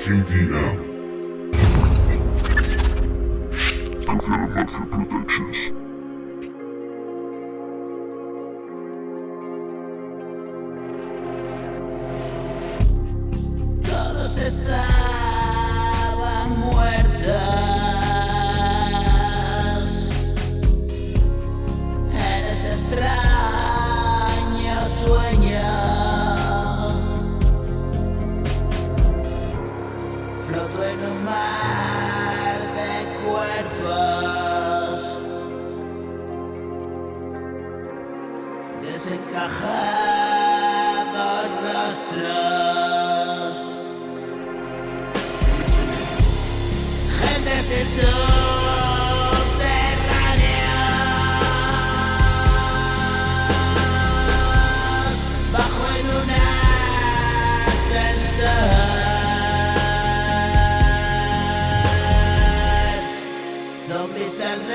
TDM. Mafia Productions. Todos estaban muertas en ese extraño sueño. Floto en un mar de cuerpos, desencajados rostros, gente subterráneos bajo en un ascensor, zombies alrededor,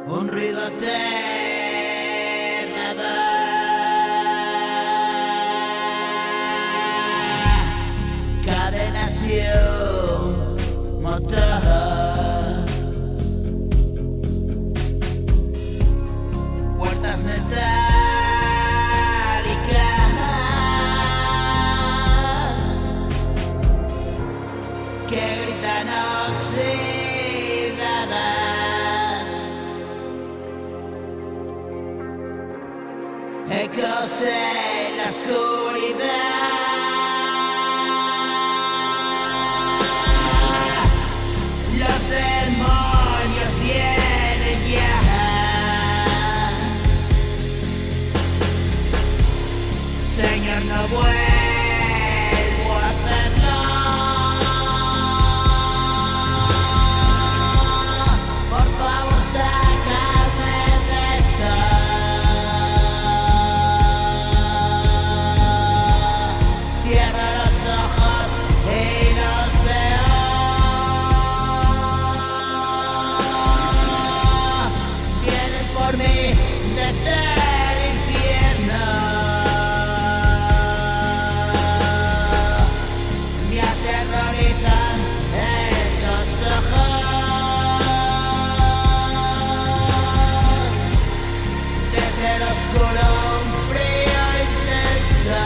un ruido aterrador. Cadenación, motor, puertas metálicas que gritan oxidadas, ecos en la oscuridad. Los demonios vienen ya. Señor, no vuelvo a hacerlo. Por favor, sácame de esto. Cierra los ojos y los veo. Vienen por mí desde el infierno. Me aterrorizan esos ojos. Desde el oscuro un frío intenso.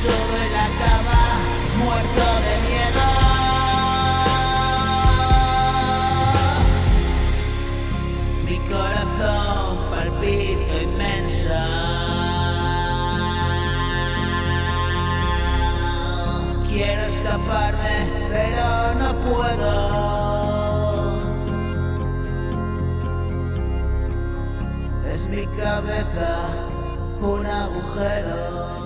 Sobre la cama, muerto de miedo. Mi corazón palpita inmenso. Quiero escaparme, pero no puedo. Es mi cabeza un agujero.